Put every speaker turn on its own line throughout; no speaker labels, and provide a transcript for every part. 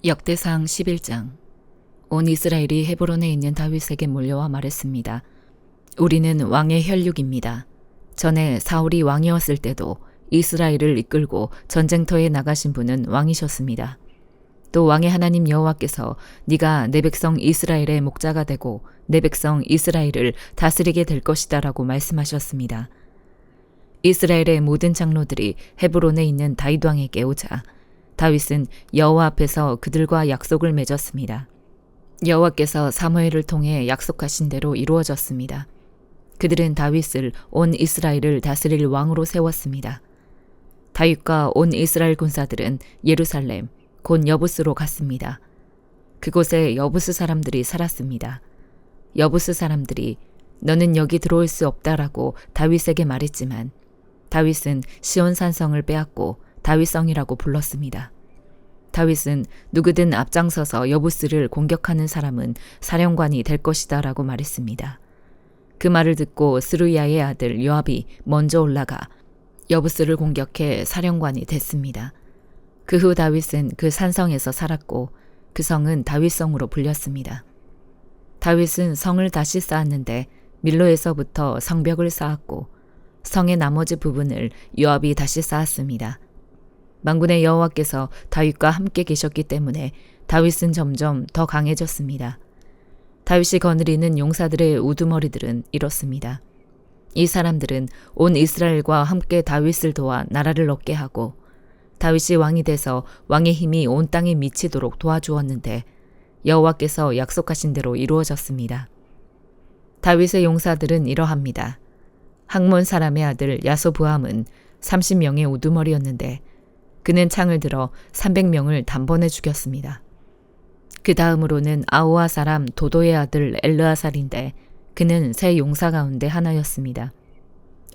역대상 11장. 온 이스라엘이 헤브론에 있는 다윗에게 몰려와 말했습니다. 우리는 왕의 혈육입니다. 전에 사울이 왕이었을 때도 이스라엘을 이끌고 전쟁터에 나가신 분은 왕이셨습니다. 또 왕의 하나님 여호와께서 네가 내 백성 이스라엘의 목자가 되고 내 백성 이스라엘을 다스리게 될 것이다 라고 말씀하셨습니다. 이스라엘의 모든 장로들이 헤브론에 있는 다윗 왕에게 오자 다윗은 여호와 앞에서 그들과 약속을 맺었습니다. 여호와께서 사무엘을 통해 약속하신 대로 이루어졌습니다. 그들은 다윗을 온 이스라엘을 다스릴 왕으로 세웠습니다. 다윗과 온 이스라엘 군사들은 예루살렘, 곧 여부스로 갔습니다. 그곳에 여부스 사람들이 살았습니다. 여부스 사람들이 너는 여기 들어올 수 없다라고 다윗에게 말했지만 다윗은 시온 산성을 빼앗고 다윗성이라고 불렀습니다. 다윗은 누구든 앞장서서 여부스를 공격하는 사람은 사령관이 될 것이다 라고 말했습니다. 그 말을 듣고 스루야의 아들 요압이 먼저 올라가 여부스를 공격해 사령관이 됐습니다. 그 후 다윗은 그 산성에서 살았고 그 성은 다윗성으로 불렸습니다. 다윗은 성을 다시 쌓았는데 밀로에서부터 성벽을 쌓았고 성의 나머지 부분을 요압이 다시 쌓았습니다. 만군의 여호와께서 다윗과 함께 계셨기 때문에 다윗은 점점 더 강해졌습니다. 다윗이 거느리는 용사들의 우두머리들은 이렇습니다. 이 사람들은 온 이스라엘과 함께 다윗을 도와 나라를 얻게 하고 다윗이 왕이 돼서 왕의 힘이 온 땅에 미치도록 도와주었는데 여호와께서 약속하신 대로 이루어졌습니다. 다윗의 용사들은 이러합니다. 학몬 사람의 아들 야소부함은 30명의 우두머리였는데 그는 창을 들어 300명을 단번에 죽였습니다. 그 다음으로는 아우아 사람 도도의 아들 엘르아살인데 그는 세 용사 가운데 하나였습니다.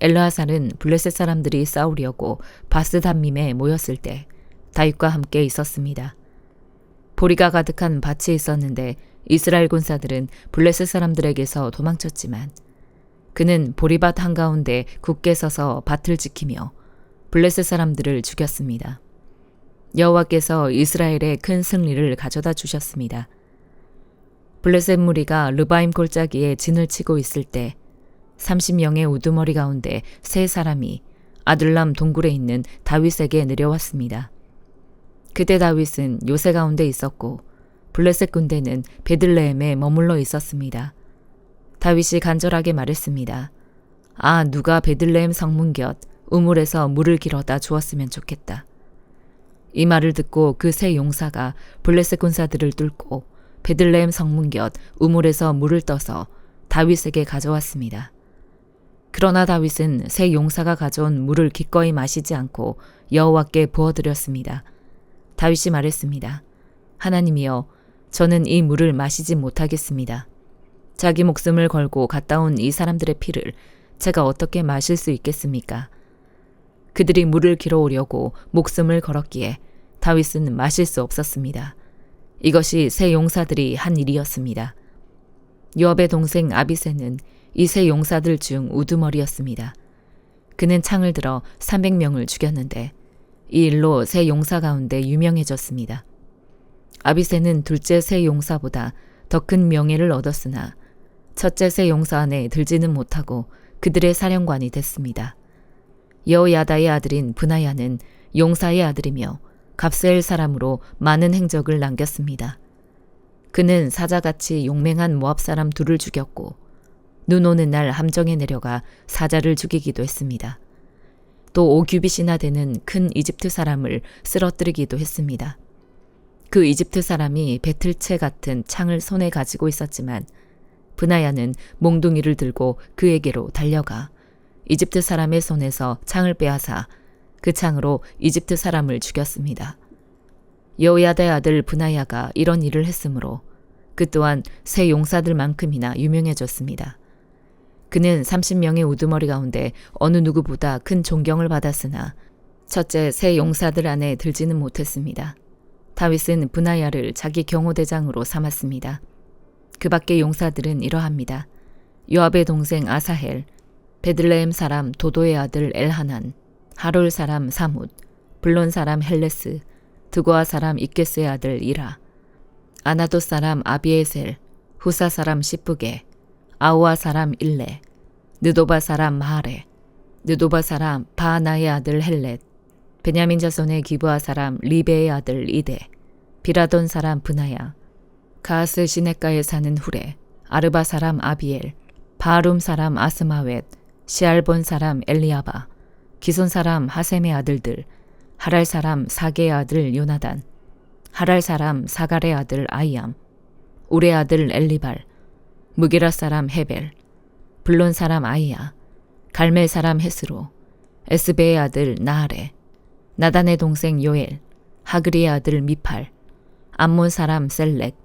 엘르아살은 블레셋 사람들이 싸우려고 바스담밈에 모였을 때 다윗과 함께 있었습니다. 보리가 가득한 밭이 있었는데 이스라엘 군사들은 블레셋 사람들에게서 도망쳤지만 그는 보리밭 한가운데 굳게 서서 밭을 지키며 블레셋 사람들을 죽였습니다. 여호와께서 이스라엘에 큰 승리를 가져다 주셨습니다. 블레셋 무리가 르바임 골짜기에 진을 치고 있을 때 30명의 우두머리 가운데 세 사람이 아둘람 동굴에 있는 다윗에게 내려왔습니다. 그때 다윗은 요새 가운데 있었고 블레셋 군대는 베들레헴에 머물러 있었습니다. 다윗이 간절하게 말했습니다. 아, 누가 베들레헴 성문 곁 우물에서 물을 길어다 주었으면 좋겠다. 이 말을 듣고 그 세 용사가 블레셋 군사들을 뚫고 베들레헴 성문 곁 우물에서 물을 떠서 다윗에게 가져왔습니다. 그러나 다윗은 세 용사가 가져온 물을 기꺼이 마시지 않고 여호와께 부어드렸습니다. 다윗이 말했습니다. 하나님이여, 저는 이 물을 마시지 못하겠습니다. 자기 목숨을 걸고 갔다 온 이 사람들의 피를 제가 어떻게 마실 수 있겠습니까? 그들이 물을 길어오려고 목숨을 걸었기에 다윗은 마실 수 없었습니다. 이것이 세 용사들이 한 일이었습니다. 요압의 동생 아비새는 이 세 용사들 중 우두머리였습니다. 그는 창을 들어 300명을 죽였는데 이 일로 세 용사 가운데 유명해졌습니다. 아비새는 둘째 세 용사보다 더 큰 명예를 얻었으나 첫째 세 용사 안에 들지는 못하고 그들의 사령관이 됐습니다. 여호야다의 아들인 브나야는 용사의 아들이며 갑세엘 사람으로 많은 행적을 남겼습니다. 그는 사자같이 용맹한 모압 사람 둘을 죽였고 눈 오는 날 함정에 내려가 사자를 죽이기도 했습니다. 또 5규빗이나 되는 큰 이집트 사람을 쓰러뜨리기도 했습니다. 그 이집트 사람이 배틀채 같은 창을 손에 가지고 있었지만 브나야는 몽둥이를 들고 그에게로 달려가 이집트 사람의 손에서 창을 빼앗아 그 창으로 이집트 사람을 죽였습니다. 여호야다의 아들 브나야가 이런 일을 했으므로 그 또한 세 용사들만큼이나 유명해졌습니다. 그는 30명의 우두머리 가운데 어느 누구보다 큰 존경을 받았으나 첫째 세 용사들 안에 들지는 못했습니다. 다윗은 브나야를 자기 경호대장으로 삼았습니다. 그 밖의 용사들은 이러합니다. 요압의 동생 아사헬, 베들레헴 사람 도도의 아들 엘하난, 하롤 사람 사뭇, 블론 사람 헬레스, 드고아 사람 이게스의 아들 이라, 아나도 사람 아비에셀, 후사 사람 시프게, 아우아 사람 일레, 느도바 사람 마하레, 느도바 사람 바하나의 아들 헬렛, 베냐민 자손의 기브아 사람 리베의 아들 이데, 비라돈 사람 브나야, 가스 시냇가에 사는 후레, 아르바 사람 아비엘, 바하룸 사람 아스마웻, 시알본 사람 엘리아바, 기손 사람 하셈의 아들들, 하랄 사람 사게의 아들 요나단, 하랄 사람 사갈의 아들 아이암, 우레 아들 엘리발, 무게라 사람 헤벨, 블론 사람 아이야, 갈멜 사람 헤스로, 에스베의 아들 나하레, 나단의 동생 요엘, 하그리의 아들 미팔, 암몬 사람 셀렉,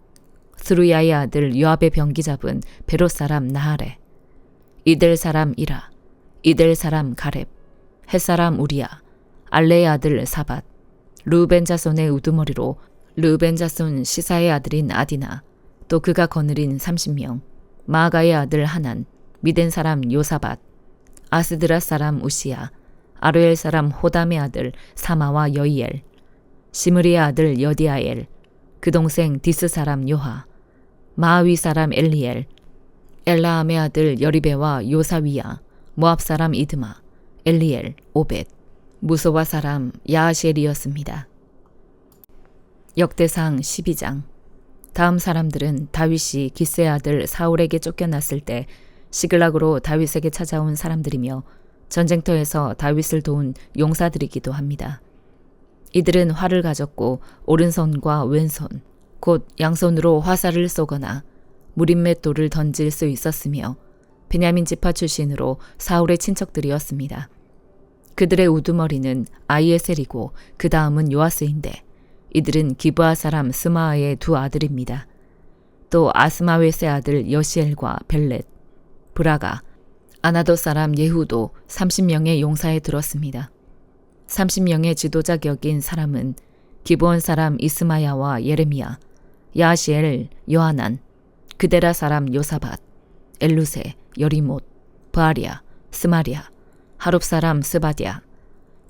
스루야의 아들 요압의 병기 잡은 베롯 사람 나하레, 이델 사람 이라, 이델 사람 가렙, 헷 사람 우리야, 알레의 아들 사밧, 르우벤 자손의 우두머리로 르우벤 자손 시사의 아들인 아디나, 또 그가 거느린 30명, 마아가의 아들 하난, 미덴 사람 요사밧, 아스드라 사람 우시야, 아르엘 사람 호담의 아들 사마와 여이엘, 시므리의 아들 여디아엘, 그 동생 디스 사람 요하, 마아위 사람 엘리엘, 엘라함의 아들 여리베와 요사위야, 모압 사람 이드마, 엘리엘, 오벳, 무소와 사람 야하시엘이었습니다. 역대상 12장. 다음 사람들은 다윗이 기스의 아들 사울에게 쫓겨났을 때 시글락으로 다윗에게 찾아온 사람들이며 전쟁터에서 다윗을 도운 용사들이기도 합니다. 이들은 활을 가졌고 오른손과 왼손, 곧 양손으로 화살을 쏘거나 무림맷돌을 던질 수 있었으며 베냐민 지파 출신으로 사울의 친척들이었습니다. 그들의 우두머리는 아이에셀이고 그 다음은 요아스인데 이들은 기브아 사람 스마아의 두 아들입니다. 또 아스마웨스의 아들 여시엘과 벨렛, 브라가, 아나도 사람 예후도 30명의 용사에 들었습니다. 30명의 지도자 격인 사람은 기브온 사람 이스마야와 예레미야, 야시엘, 요하난, 그데라 사람 요사밧, 엘루세, 여리못, 브아리아, 스마리아, 하룹 사람 스바디아,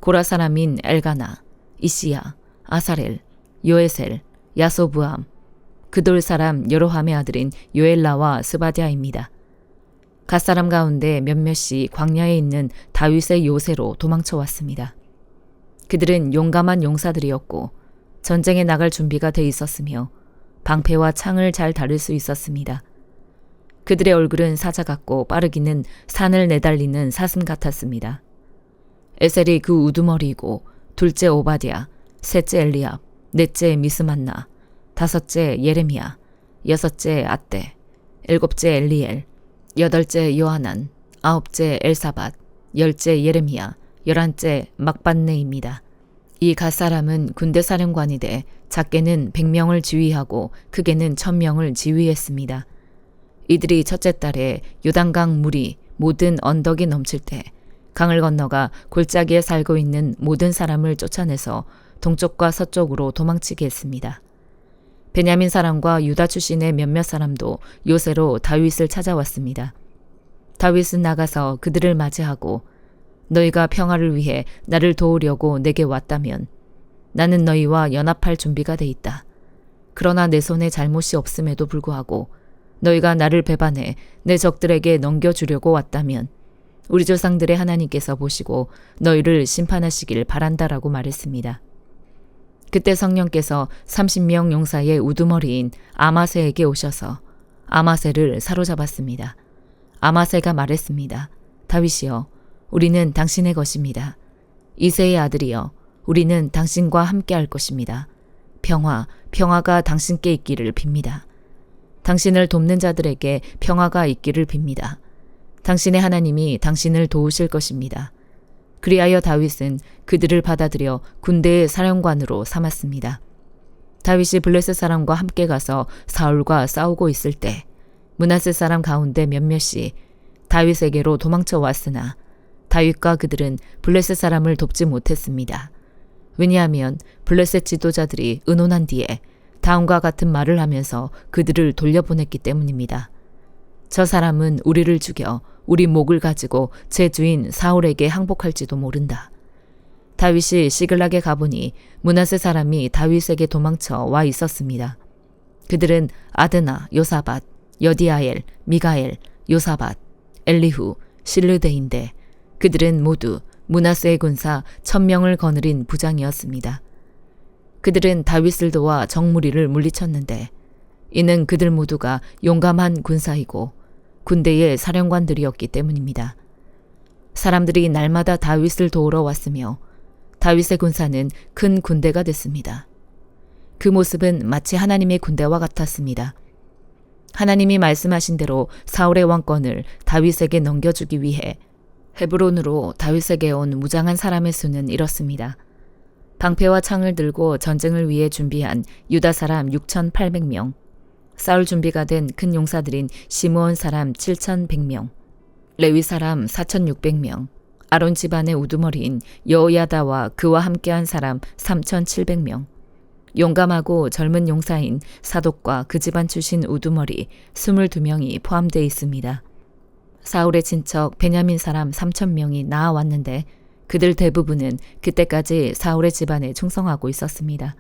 고라 사람인 엘가나, 이시야, 아사렐, 요에셀, 야소부암, 그돌 사람 여로함의 아들인 요엘라와 스바디아입니다. 갓사람 가운데 몇몇이 광야에 있는 다윗의 요새로 도망쳐 왔습니다. 그들은 용감한 용사들이었고 전쟁에 나갈 준비가 돼 있었으며 방패와 창을 잘 다룰 수 있었습니다. 그들의 얼굴은 사자 같고 빠르기는 산을 내달리는 사슴 같았습니다. 에셀이 그 우두머리이고 둘째 오바디아, 셋째 엘리압, 넷째 미스만나, 다섯째 예레미야, 여섯째 아떼, 일곱째 엘리엘, 여덟째 요하난, 아홉째 엘사밧, 열째 예레미야, 열한째 막반네입니다. 이 갓사람은 군대 사령관이 돼 작게는 100명을 지휘하고 크게는 1000명을 지휘했습니다. 이들이 첫째 달에 요단강 물이 모든 언덕이 넘칠 때 강을 건너가 골짜기에 살고 있는 모든 사람을 쫓아내서 동쪽과 서쪽으로 도망치게 했습니다. 베냐민 사람과 유다 출신의 몇몇 사람도 요새로 다윗을 찾아왔습니다. 다윗은 나가서 그들을 맞이하고 너희가 평화를 위해 나를 도우려고 내게 왔다면 나는 너희와 연합할 준비가 돼 있다. 그러나 내 손에 잘못이 없음에도 불구하고 너희가 나를 배반해 내 적들에게 넘겨주려고 왔다면 우리 조상들의 하나님께서 보시고 너희를 심판하시길 바란다라고 말했습니다. 그때 성령께서 30명 용사의 우두머리인 아마세에게 오셔서 아마세를 사로잡았습니다. 아마세가 말했습니다. 다윗이여, 우리는 당신의 것입니다. 이새의 아들이여, 우리는 당신과 함께할 것입니다. 평화가 당신께 있기를 빕니다. 당신을 돕는 자들에게 평화가 있기를 빕니다. 당신의 하나님이 당신을 도우실 것입니다. 그리하여 다윗은 그들을 받아들여 군대의 사령관으로 삼았습니다. 다윗이 블레셋 사람과 함께 가서 사울과 싸우고 있을 때 므낫세 사람 가운데 몇몇이 다윗에게로 도망쳐 왔으나 다윗과 그들은 블레셋 사람을 돕지 못했습니다. 왜냐하면 블레셋 지도자들이 의논한 뒤에 다음과 같은 말을 하면서 그들을 돌려보냈기 때문입니다. 저 사람은 우리를 죽여 우리 목을 가지고 제 주인 사울에게 항복할지도 모른다. 다윗이 시글락에 가보니 므낫세 사람이 다윗에게 도망쳐 와 있었습니다. 그들은 아드나, 요사밧, 여디아엘, 미가엘, 요사밧, 엘리후, 실르데인데 그들은 모두 므낫세의 군사 1000명을 거느린 부장이었습니다. 그들은 다윗을 도와 적무리를 물리쳤는데 이는 그들 모두가 용감한 군사이고 군대의 사령관들이었기 때문입니다. 사람들이 날마다 다윗을 도우러 왔으며 다윗의 군사는 큰 군대가 됐습니다. 그 모습은 마치 하나님의 군대와 같았습니다. 하나님이 말씀하신 대로 사울의 왕권을 다윗에게 넘겨주기 위해 헤브론으로 다윗에게 온 무장한 사람의 수는 이렇습니다. 방패와 창을 들고 전쟁을 위해 준비한 유다 사람 6,800명, 싸울 준비가 된 큰 용사들인 시므온 사람 7,100명, 레위 사람 4,600명, 아론 집안의 우두머리인 여호야다와 그와 함께한 사람 3,700명, 용감하고 젊은 용사인 사독과 그 집안 출신 우두머리 22명이 포함되어 있습니다. 사울의 친척 베냐민 사람 3,000명이 나아왔는데 그들 대부분은 그때까지 사울의 집안에 충성하고 있었습니다.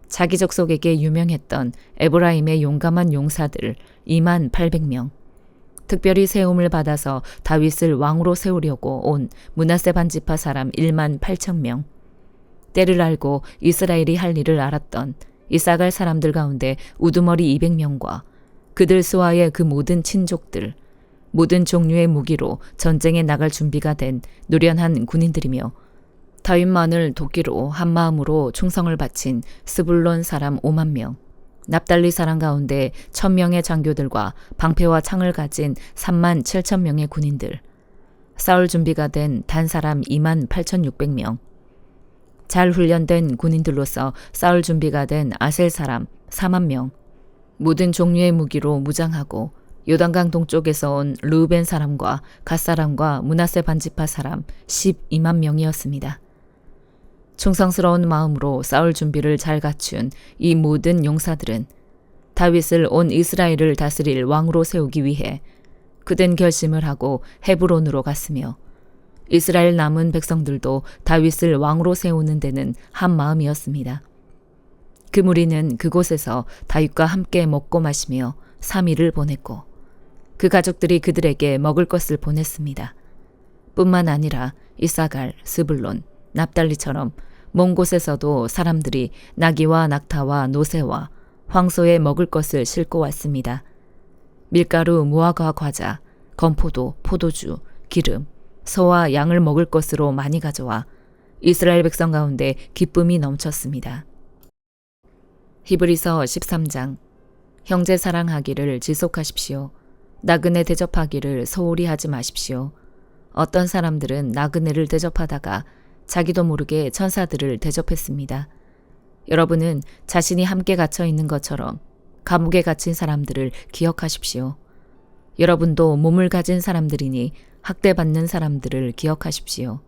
자기 족속에게 유명했던 에브라임의 용감한 용사들 28,000명, 특별히 세움을 받아서 다윗을 왕으로 세우려고 온 므낫세 반지파 사람 18,000명, 때를 알고 이스라엘이 할 일을 알았던 이사갈 사람들 가운데 우두머리 200명과 그들 수하의 그 모든 친족들, 모든 종류의 무기로 전쟁에 나갈 준비가 된 노련한 군인들이며 다윗만을 돕기로 한마음으로 충성을 바친 스불론 사람 5만 명, 납달리 사람 가운데 1,000명의 장교들과 방패와 창을 가진 37,000명의 군인들, 싸울 준비가 된 단 사람 28,600명, 잘 훈련된 군인들로서 싸울 준비가 된 아셀 사람 4만 명, 모든 종류의 무기로 무장하고 요단강 동쪽에서 온 르우벤 사람과 갓 사람과 므낫세 반지파 사람 12만 명이었습니다. 충성스러운 마음으로 싸울 준비를 잘 갖춘 이 모든 용사들은 다윗을 온 이스라엘을 다스릴 왕으로 세우기 위해 그된 결심을 하고 헤브론으로 갔으며 이스라엘 남은 백성들도 다윗을 왕으로 세우는 데는 한 마음이었습니다. 그 무리는 그곳에서 다윗과 함께 먹고 마시며 3일을 보냈고 그 가족들이 그들에게 먹을 것을 보냈습니다. 뿐만 아니라 이사갈, 스불론, 납달리처럼 먼 곳에서도 사람들이 나귀와 낙타와 노새와 황소에 먹을 것을 싣고 왔습니다. 밀가루, 무화과 과자, 건포도, 포도주, 기름, 소와 양을 먹을 것으로 많이 가져와 이스라엘 백성 가운데 기쁨이 넘쳤습니다. 히브리서 13장. 형제 사랑하기를 지속하십시오. 나그네 대접하기를 소홀히 하지 마십시오. 어떤 사람들은 나그네를 대접하다가 자기도 모르게 천사들을 대접했습니다. 여러분은 자신이 함께 갇혀 있는 것처럼 감옥에 갇힌 사람들을 기억하십시오. 여러분도 몸을 가진 사람들이니 학대받는 사람들을 기억하십시오.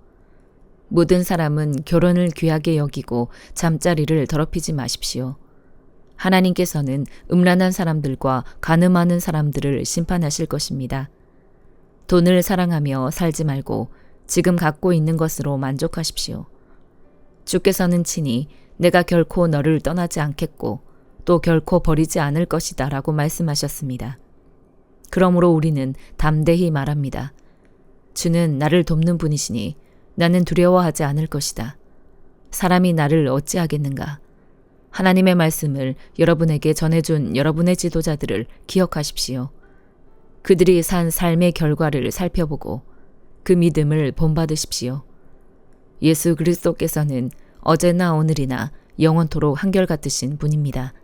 모든 사람은 결혼을 귀하게 여기고 잠자리를 더럽히지 마십시오. 하나님께서는 음란한 사람들과 간음하는 사람들을 심판하실 것입니다. 돈을 사랑하며 살지 말고 지금 갖고 있는 것으로 만족하십시오. 주께서는 친히 내가 결코 너를 떠나지 않겠고 또 결코 버리지 않을 것이다 라고 말씀하셨습니다. 그러므로 우리는 담대히 말합니다. 주는 나를 돕는 분이시니 나는 두려워하지 않을 것이다. 사람이 나를 어찌하겠는가. 하나님의 말씀을 여러분에게 전해준 여러분의 지도자들을 기억하십시오. 그들이 산 삶의 결과를 살펴보고 그 믿음을 본받으십시오. 예수 그리스도께서는 어제나 오늘이나 영원토록 한결같으신 분입니다.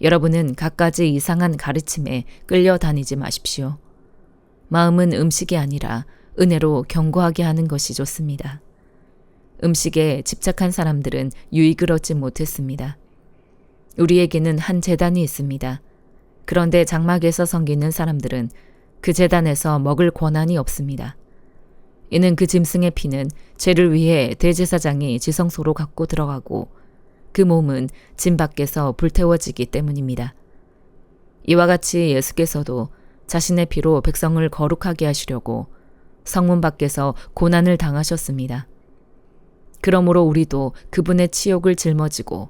여러분은 갖가지 이상한 가르침에 끌려다니지 마십시오. 마음은 음식이 아니라 은혜로 견고하게 하는 것이 좋습니다. 음식에 집착한 사람들은 유익을 얻지 못했습니다. 우리에게는 한 제단이 있습니다. 그런데 장막에서 섬기는 사람들은 그 제단에서 먹을 권한이 없습니다. 이는 그 짐승의 피는 죄를 위해 대제사장이 지성소로 갖고 들어가고 그 몸은 짐 밖에서 불태워지기 때문입니다. 이와 같이 예수께서도 자신의 피로 백성을 거룩하게 하시려고 성문 밖에서 고난을 당하셨습니다. 그러므로 우리도 그분의 치욕을 짊어지고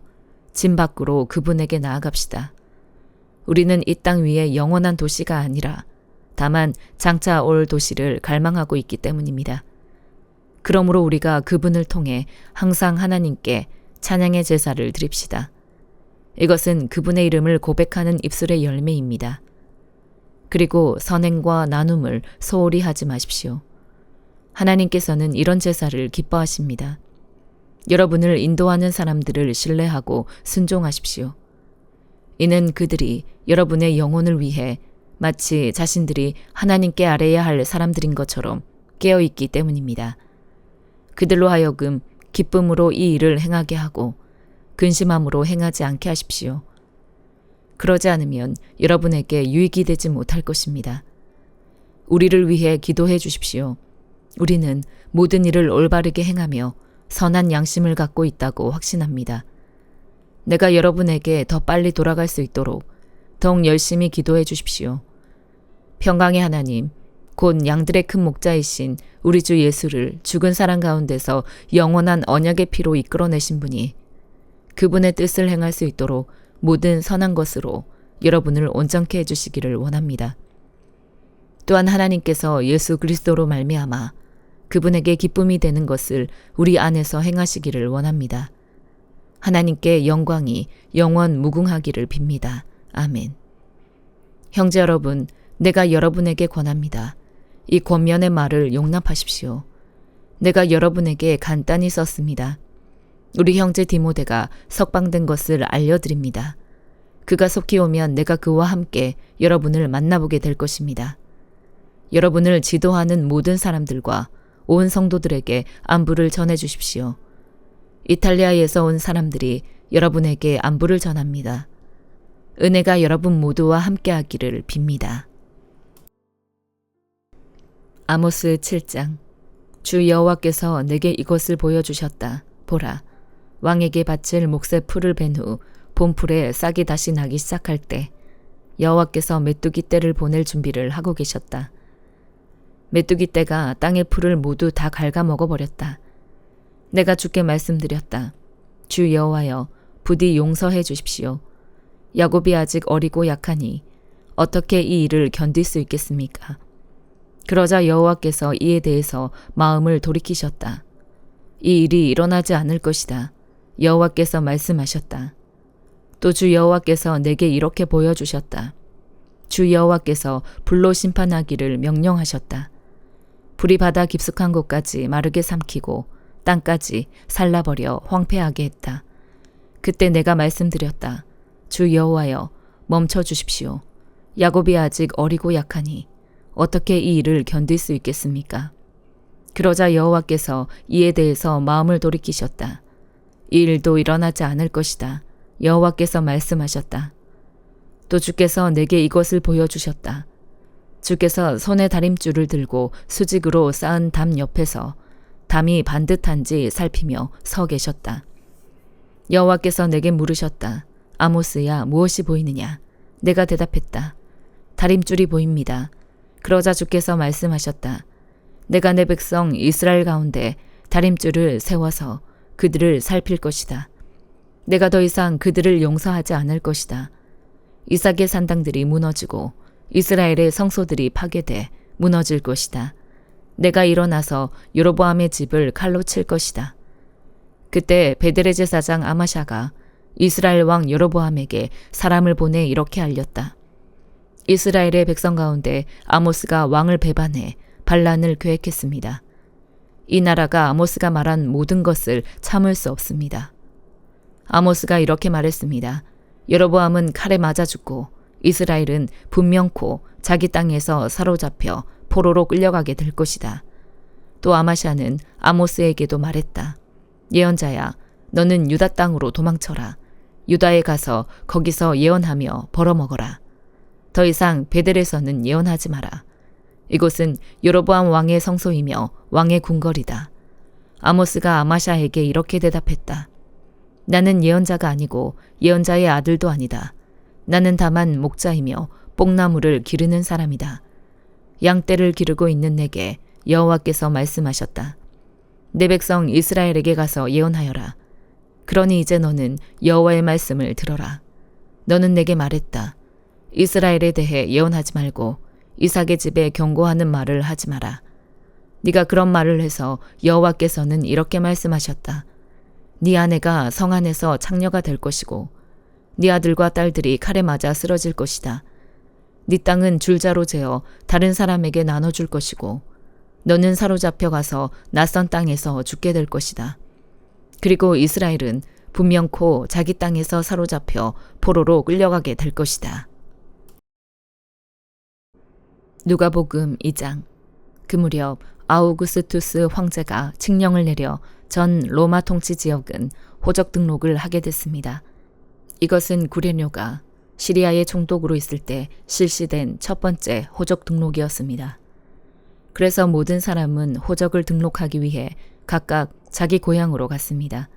진 밖으로 그분에게 나아갑시다. 우리는 이 땅 위에 영원한 도시가 아니라 다만 장차 올 도시를 갈망하고 있기 때문입니다. 그러므로 우리가 그분을 통해 항상 하나님께 찬양의 제사를 드립시다. 이것은 그분의 이름을 고백하는 입술의 열매입니다. 그리고 선행과 나눔을 소홀히 하지 마십시오. 하나님께서는 이런 제사를 기뻐하십니다. 여러분을 인도하는 사람들을 신뢰하고 순종하십시오. 이는 그들이 여러분의 영혼을 위해 마치 자신들이 하나님께 아뢰야 할 사람들인 것처럼 깨어있기 때문입니다. 그들로 하여금 기쁨으로 이 일을 행하게 하고 근심함으로 행하지 않게 하십시오. 그러지 않으면 여러분에게 유익이 되지 못할 것입니다. 우리를 위해 기도해 주십시오. 우리는 모든 일을 올바르게 행하며 선한 양심을 갖고 있다고 확신합니다. 내가 여러분에게 더 빨리 돌아갈 수 있도록 더욱 열심히 기도해 주십시오. 평강의 하나님, 곧 양들의 큰 목자이신 우리 주 예수를 죽은 사람 가운데서 영원한 언약의 피로 이끌어내신 분이 그분의 뜻을 행할 수 있도록 모든 선한 것으로 여러분을 온전케 해주시기를 원합니다. 또한 하나님께서 예수 그리스도로 말미암아 그분에게 기쁨이 되는 것을 우리 안에서 행하시기를 원합니다. 하나님께 영광이 영원 무궁하기를 빕니다. 아멘. 형제 여러분, 내가 여러분에게 권합니다. 이 권면의 말을 용납하십시오. 내가 여러분에게 간단히 썼습니다. 우리 형제 디모데가 석방된 것을 알려드립니다. 그가 속히 오면 내가 그와 함께 여러분을 만나보게 될 것입니다. 여러분을 지도하는 모든 사람들과 온 성도들에게 안부를 전해 주십시오. 이탈리아에서 온 사람들이 여러분에게 안부를 전합니다. 은혜가 여러분 모두와 함께하기를 빕니다. 아모스 7장. 주 여호와께서 내게 이것을 보여주셨다. 보라, 왕에게 바칠 몫의 풀을 벤 후 봄풀에 싹이 다시 나기 시작할 때 여호와께서 메뚜기 떼를 보낼 준비를 하고 계셨다. 메뚜기 떼가 땅의 풀을 모두 다 갉아먹어버렸다. 내가 주께 말씀드렸다. 주 여호와여, 부디 용서해 주십시오. 야곱이 아직 어리고 약하니 어떻게 이 일을 견딜 수 있겠습니까? 그러자 여호와께서 이에 대해서 마음을 돌이키셨다. 이 일이 일어나지 않을 것이다. 여호와께서 말씀하셨다. 또 주 여호와께서 내게 이렇게 보여주셨다. 주 여호와께서 불로 심판하기를 명령하셨다. 불이 바다 깊숙한 곳까지 마르게 삼키고 땅까지 살라버려 황폐하게 했다. 그때 내가 말씀드렸다. 주 여호와여, 멈춰 주십시오. 야곱이 아직 어리고 약하니 어떻게 이 일을 견딜 수 있겠습니까? 그러자 여호와께서 이에 대해서 마음을 돌이키셨다. 이 일도 일어나지 않을 것이다. 여호와께서 말씀하셨다. 또 주께서 내게 이것을 보여주셨다. 주께서 손에 다림줄을 들고 수직으로 쌓은 담 옆에서 담이 반듯한지 살피며 서 계셨다. 여호와께서 내게 물으셨다. 아모스야, 무엇이 보이느냐? 내가 대답했다. 다림줄이 보입니다. 그러자 주께서 말씀하셨다. 내가 내 백성 이스라엘 가운데 다림줄을 세워서 그들을 살필 것이다. 내가 더 이상 그들을 용서하지 않을 것이다. 이삭의 산당들이 무너지고 이스라엘의 성소들이 파괴돼 무너질 것이다. 내가 일어나서 여로보암의 집을 칼로 칠 것이다. 그때 베델의 제사장 아마샤가 이스라엘 왕 여로보암에게 사람을 보내 이렇게 알렸다. 이스라엘의 백성 가운데 아모스가 왕을 배반해 반란을 계획했습니다. 이 나라가 아모스가 말한 모든 것을 참을 수 없습니다. 아모스가 이렇게 말했습니다. 여로보암은 칼에 맞아 죽고 이스라엘은 분명코 자기 땅에서 사로잡혀 포로로 끌려가게 될 것이다. 또 아마샤는 아모스에게도 말했다. 예언자야, 너는 유다 땅으로 도망쳐라. 유다에 가서 거기서 예언하며 벌어먹어라. 더 이상 베델에서는 예언하지 마라. 이곳은 여로보암 왕의 성소이며 왕의 궁궐이다. 아모스가 아마샤에게 이렇게 대답했다. 나는 예언자가 아니고 예언자의 아들도 아니다. 나는 다만 목자이며 뽕나무를 기르는 사람이다. 양떼를 기르고 있는 내게 여호와께서 말씀하셨다. 내 백성 이스라엘에게 가서 예언하여라. 그러니 이제 너는 여호와의 말씀을 들어라. 너는 내게 말했다. 이스라엘에 대해 예언하지 말고 이삭의 집에 경고하는 말을 하지 마라. 네가 그런 말을 해서 여호와께서는 이렇게 말씀하셨다. 네 아내가 성 안에서 창녀가 될 것이고 네 아들과 딸들이 칼에 맞아 쓰러질 것이다. 네 땅은 줄자로 재어 다른 사람에게 나눠줄 것이고 너는 사로잡혀 가서 낯선 땅에서 죽게 될 것이다. 그리고 이스라엘은 분명코 자기 땅에서 사로잡혀 포로로 끌려가게 될 것이다. 누가복음 2장. 그 무렵 아우구스투스 황제가 칙령을 내려 전 로마 통치 지역은 호적 등록을 하게 됐습니다. 이것은 구레뇨가 시리아의 총독으로 있을 때 실시된 첫 번째 호적 등록이었습니다. 그래서 모든 사람은 호적을 등록하기 위해 각각 자기 고향으로 갔습니다.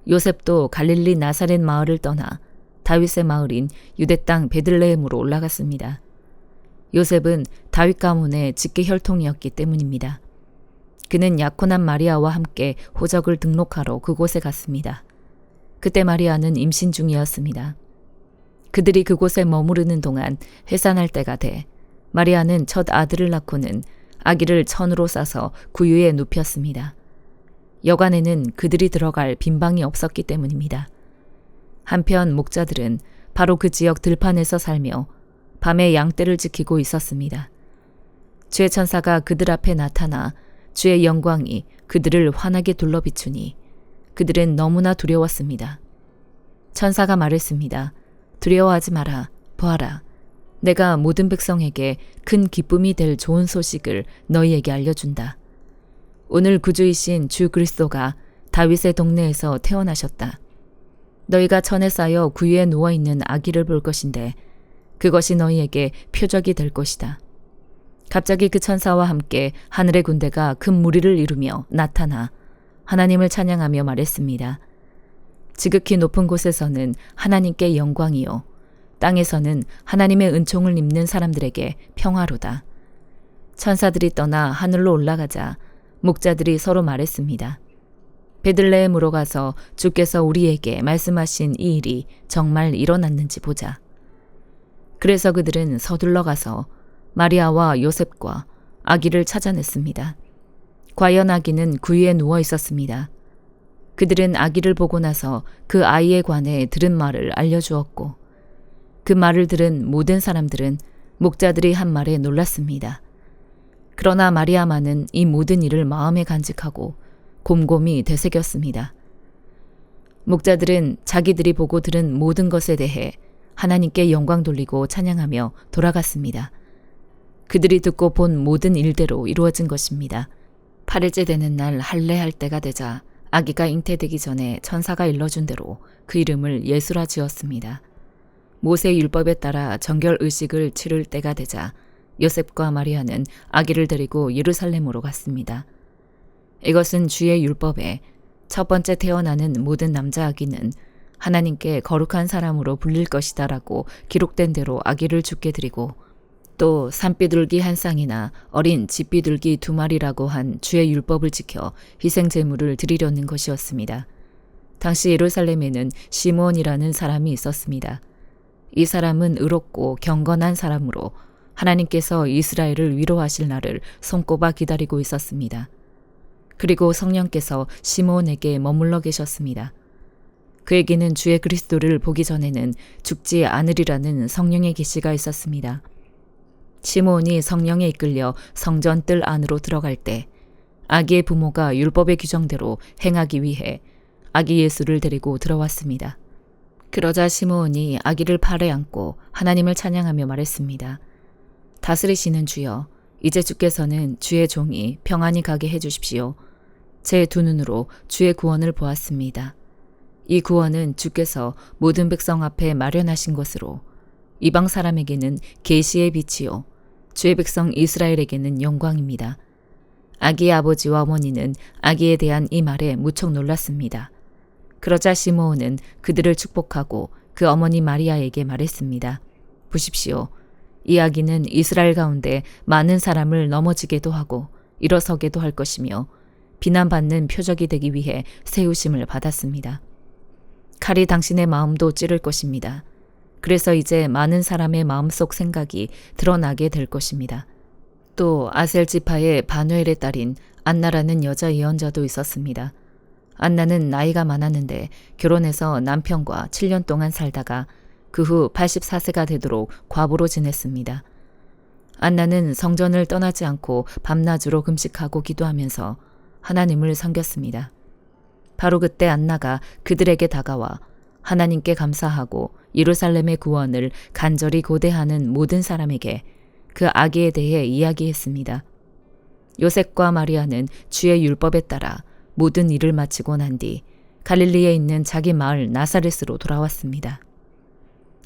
요셉도 갈릴리 나사렛 마을을 떠나 다윗의 마을인 유대 땅 베들레헴으로 올라갔습니다. 요셉은 다윗 가문의 직계 혈통이었기 때문입니다. 그는 약혼한 마리아와 함께 호적을 등록하러 그곳에 갔습니다. 그때 마리아는 임신 중이었습니다. 그들이 그곳에 머무르는 동안 해산할 때가 돼 마리아는 첫 아들을 낳고는 아기를 천으로 싸서 구유에 눕혔습니다. 여관에는 그들이 들어갈 빈방이 없었기 때문입니다. 한편 목자들은 바로 그 지역 들판에서 살며 밤에 양떼를 지키고 있었습니다. 주의 천사가 그들 앞에 나타나 주의 영광이 그들을 환하게 둘러비추니 그들은 너무나 두려웠습니다. 천사가 말했습니다. 두려워하지 마라. 보아라. 내가 모든 백성에게 큰 기쁨이 될 좋은 소식을 너희에게 알려준다. 오늘 구주이신 주 그리스도가 다윗의 동네에서 태어나셨다. 너희가 천에 쌓여 구유에 누워있는 아기를 볼 것인데 그것이 너희에게 표적이 될 것이다. 갑자기 그 천사와 함께 하늘의 군대가 큰 무리를 이루며 나타나 하나님을 찬양하며 말했습니다. 지극히 높은 곳에서는 하나님께 영광이요 땅에서는 하나님의 은총을 입는 사람들에게 평화로다. 천사들이 떠나 하늘로 올라가자 목자들이 서로 말했습니다. 베들레헴으로 가서 주께서 우리에게 말씀하신 이 일이 정말 일어났는지 보자. 그래서 그들은 서둘러 가서 마리아와 요셉과 아기를 찾아냈습니다. 과연 아기는 구유에 누워 있었습니다. 그들은 아기를 보고 나서 그 아이에 관해 들은 말을 알려주었고 그 말을 들은 모든 사람들은 목자들이 한 말에 놀랐습니다. 그러나 마리아만은 이 모든 일을 마음에 간직하고 곰곰이 되새겼습니다. 목자들은 자기들이 보고 들은 모든 것에 대해 하나님께 영광 돌리고 찬양하며 돌아갔습니다. 그들이 듣고 본 모든 일대로 이루어진 것입니다. 8일째 되는 날 할례할 때가 되자 아기가 잉태되기 전에 천사가 일러준 대로 그 이름을 예수라 지었습니다. 모세 율법에 따라 정결 의식을 치를 때가 되자 요셉과 마리아는 아기를 데리고 예루살렘으로 갔습니다. 이것은 주의 율법에 첫 번째 태어나는 모든 남자 아기는 하나님께 거룩한 사람으로 불릴 것이다 라고 기록된 대로 아기를 죽게 드리고 또 산비둘기 한 쌍이나 어린 집비둘기 2마리라고 한 주의 율법을 지켜 희생 제물을 드리려는 것이었습니다. 당시 예루살렘에는 시므온이라는 사람이 있었습니다. 이 사람은 의롭고 경건한 사람으로 하나님께서 이스라엘을 위로하실 날을 손꼽아 기다리고 있었습니다. 그리고 성령께서 시므온에게 머물러 계셨습니다. 그에게는 주의 그리스도를 보기 전에는 죽지 않으리라는 성령의 계시가 있었습니다. 시므온이 성령에 이끌려 성전 뜰 안으로 들어갈 때 아기의 부모가 율법의 규정대로 행하기 위해 아기 예수를 데리고 들어왔습니다. 그러자 시므온이 아기를 팔에 안고 하나님을 찬양하며 말했습니다. 다스리시는 주여, 이제 주께서는 주의 종이 평안히 가게 해주십시오. 제 두 눈으로 주의 구원을 보았습니다. 이 구원은 주께서 모든 백성 앞에 마련하신 것으로 이방 사람에게는 계시의 빛이요 주의 백성 이스라엘에게는 영광입니다. 아기의 아버지와 어머니는 아기에 대한 이 말에 무척 놀랐습니다. 그러자 시므온은 그들을 축복하고 그 어머니 마리아에게 말했습니다. 보십시오. 이 아기는 이스라엘 가운데 많은 사람을 넘어지게도 하고 일어서게도 할 것이며 비난받는 표적이 되기 위해 세우심을 받았습니다. 칼이 당신의 마음도 찌를 것입니다. 그래서 이제 많은 사람의 마음속 생각이 드러나게 될 것입니다. 또 아셀 지파의 바누엘의 딸인 안나라는 여자 예언자도 있었습니다. 안나는 나이가 많았는데 결혼해서 남편과 7년 동안 살다가 그 후 84세가 되도록 과부로 지냈습니다. 안나는 성전을 떠나지 않고 밤낮으로 금식하고 기도하면서 하나님을 섬겼습니다. 바로 그때 안나가 그들에게 다가와 하나님께 감사하고 예루살렘의 구원을 간절히 고대하는 모든 사람에게 그 아기에 대해 이야기했습니다. 요셉과 마리아는 주의 율법에 따라 모든 일을 마치고 난 뒤 갈릴리에 있는 자기 마을 나사렛으로 돌아왔습니다.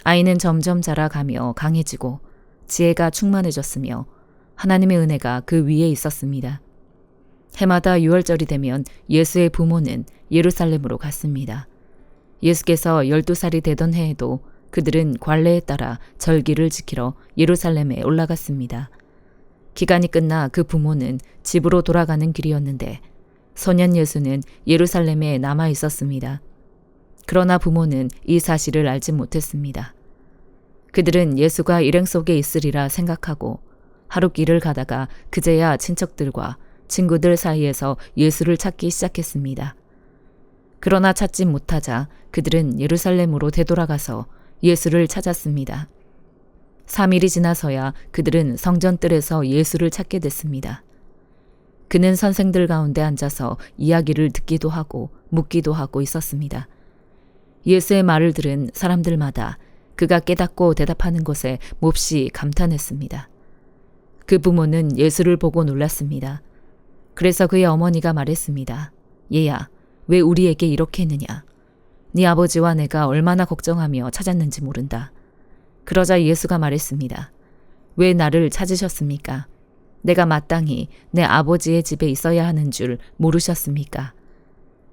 아이는 점점 자라가며 강해지고 지혜가 충만해졌으며 하나님의 은혜가 그 위에 있었습니다. 해마다 유월절이 되면 예수의 부모는 예루살렘으로 갔습니다. 예수께서 12살이 되던 해에도 그들은 관례에 따라 절기를 지키러 예루살렘에 올라갔습니다. 기간이 끝나 그 부모는 집으로 돌아가는 길이었는데 소년 예수는 예루살렘에 남아 있었습니다. 그러나 부모는 이 사실을 알지 못했습니다. 그들은 예수가 일행 속에 있으리라 생각하고 하루 길을 가다가 그제야 친척들과 친구들 사이에서 예수를 찾기 시작했습니다. 그러나 찾지 못하자 그들은 예루살렘으로 되돌아가서 예수를 찾았습니다. 3일이 지나서야 그들은 성전뜰에서 예수를 찾게 됐습니다. 그는 선생들 가운데 앉아서 이야기를 듣기도 하고 묻기도 하고 있었습니다. 예수의 말을 들은 사람들마다 그가 깨닫고 대답하는 것에 몹시 감탄했습니다. 그 부모는 예수를 보고 놀랐습니다. 그래서 그의 어머니가 말했습니다. 얘야, 왜 우리에게 이렇게 했느냐? 네 아버지와 내가 얼마나 걱정하며 찾았는지 모른다. 그러자 예수가 말했습니다. 왜 나를 찾으셨습니까? 내가 마땅히 내 아버지의 집에 있어야 하는 줄 모르셨습니까?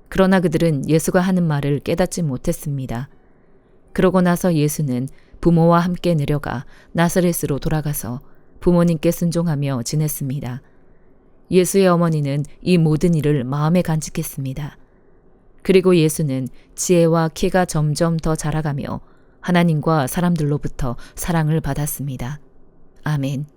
그러나 그들은 예수가 하는 말을 깨닫지 못했습니다. 그러고 나서 예수는 부모와 함께 내려가 나사렛으로 돌아가서 부모님께 순종하며 지냈습니다. 예수의 어머니는 이 모든 일을 마음에 간직했습니다. 그리고 예수는 지혜와 키가 점점 더 자라가며 하나님과 사람들로부터 사랑을 받았습니다. 아멘.